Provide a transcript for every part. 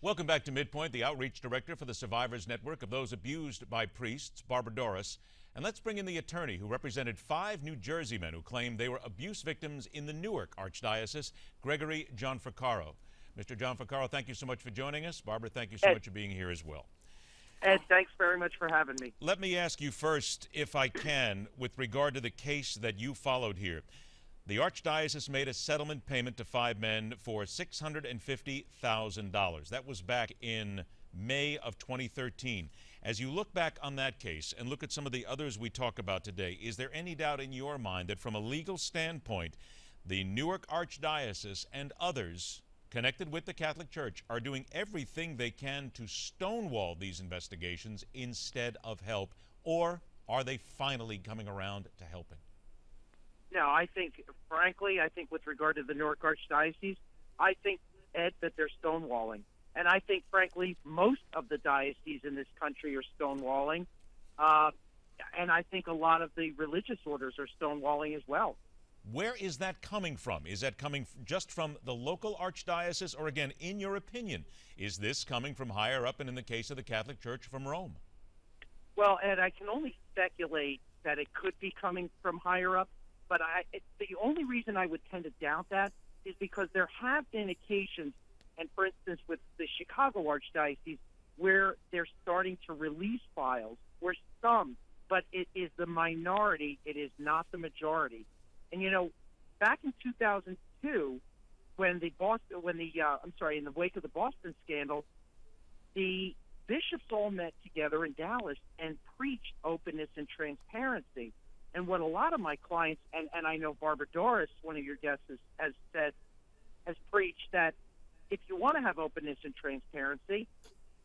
Welcome back to Midpoint, the outreach director for the Survivors Network of those abused by priests, Barbara Dorris. And let's bring in the attorney who represented 5 New Jersey men who claimed they were abuse victims in the Newark Archdiocese, Gregory Gianforcaro. Mr. Gianforcaro, thank you so much for joining us. Barbara, thank you so much for being here as well. Ed, thanks very much for having me. Let me ask you first, if I can, with regard to the case that you followed here. The Archdiocese made a settlement payment to 5 men for $650,000. That was back in May of 2013. As you look back on that case and look at some of the others we talk about today, is there any doubt in your mind that from a legal standpoint, the Newark Archdiocese and others connected with the Catholic Church are doing everything they can to stonewall these investigations instead of help, or are they finally coming around to helping? No, I think, frankly, with regard to the Newark Archdiocese, I think, Ed, that they're stonewalling. And I think, frankly, most of the dioceses in this country are stonewalling. And I think a lot of the religious orders are stonewalling as well. Where is that coming from? Is that coming just from the local archdiocese, or again, in your opinion, is this coming from higher up, and in the case of the Catholic Church, from Rome? Well, Ed, I can only speculate that it could be coming from higher up, but the only reason I would tend to doubt that is because there have been occasions, and for instance with the Chicago Archdiocese, where they're starting to release files, where some, but it is the minority, it is not the majority. And you know, back in 2002, in the wake of the Boston scandal, the bishops all met together in Dallas and preached openness and transparency. And what a lot of my clients, and I know Barbara Dorris, one of your guests, has preached that if you want to have openness and transparency,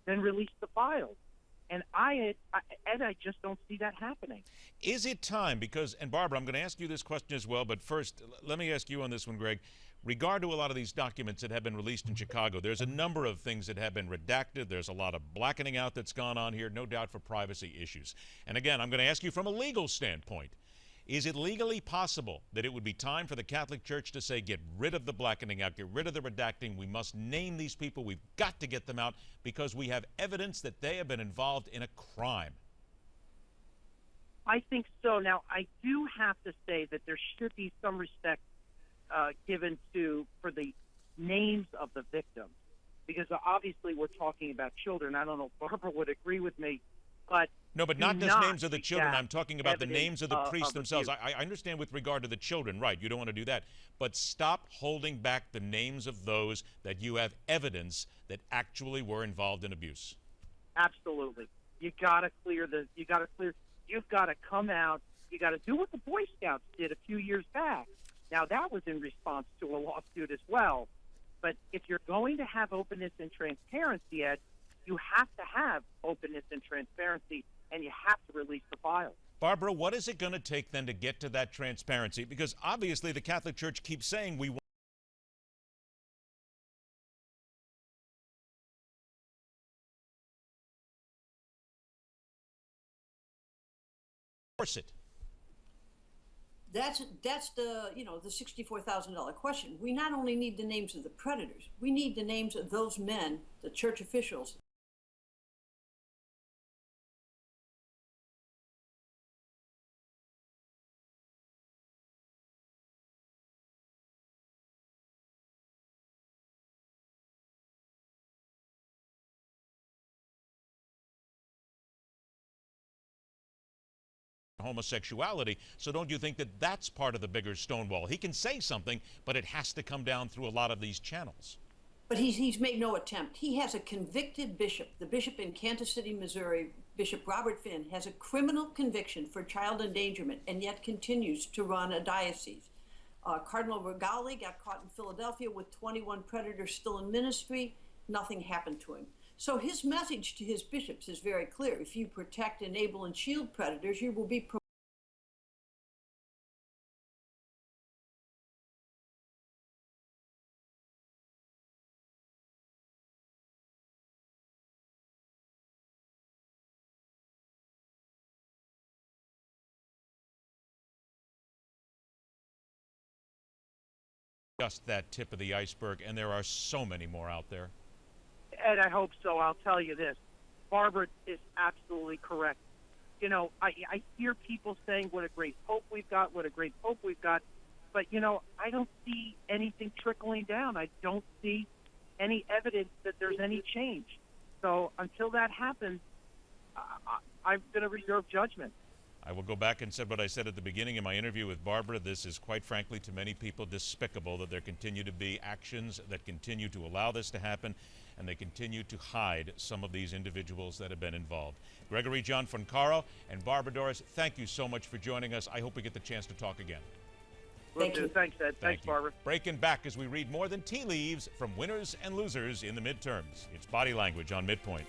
then release the files. And I just don't see that happening. Is it time? Because, and Barbara, I'm going to ask you this question as well, but first, let me ask you on this one, Greg. Regard to a lot of these documents that have been released in Chicago, there's a number of things that have been redacted. There's a lot of blackening out that's gone on here, no doubt for privacy issues. And again, I'm going to ask you from a legal standpoint, is it legally possible that it would be time for the Catholic Church to say, get rid of the blackening out, get rid of the redacting, we must name these people, we've got to get them out because we have evidence that they have been involved in a crime? I think so. Now, I do have to say that there should be some respect given for the names of the victims, because obviously we're talking about children. I don't know if Barbara would agree with me, but no, but not just names of the children. I'm talking about the names of the priests themselves. I understand with regard to the children, right, you don't want to do that, but stop holding back the names of those that you have evidence that actually were involved in abuse. Absolutely. You've got to come out. You got to do what the Boy Scouts did a few years back. Now, that was in response to a lawsuit as well. But if you're going to have openness and transparency, Ed, you have to have openness and transparency, and you have to release the files. Barbara, what is it going to take then to get to that transparency? Because obviously the Catholic Church keeps saying we want to force it. That's the the $64,000 question. We not only need the names of the predators, we need the names of those men, the church officials. Homosexuality, so don't you think that that's part of the bigger stonewall? He can say something, but it has to come down through a lot of these channels. But he's made no attempt. He has a convicted bishop. The bishop in Kansas City, Missouri, Bishop Robert Finn, has a criminal conviction for child endangerment and yet continues to run a diocese. Cardinal Regali got caught in Philadelphia with 21 predators still in ministry. Nothing happened to him. So his message to his bishops is very clear. If you protect, enable, and shield predators, you will be just that tip of the iceberg, and there are so many more out there. Ed, I hope so. I'll tell you this. Barbara is absolutely correct. You know, I hear people saying what a great Pope we've got, what a great Pope we've got. But, you know, I don't see anything trickling down. I don't see any evidence that there's any change. So until that happens, I'm going to reserve judgment. I will go back and said what I said at the beginning in my interview with Barbara. This is, quite frankly, to many people despicable that there continue to be actions that continue to allow this to happen, and they continue to hide some of these individuals that have been involved. Gregory Gianforcaro and Barbara Dorris, thank you so much for joining us. I hope we get the chance to talk again. Thank you. Thanks, Ed. Thanks, Barbara. Breaking back as we read more than tea leaves from winners and losers in the midterms. It's Body Language on Midpoint.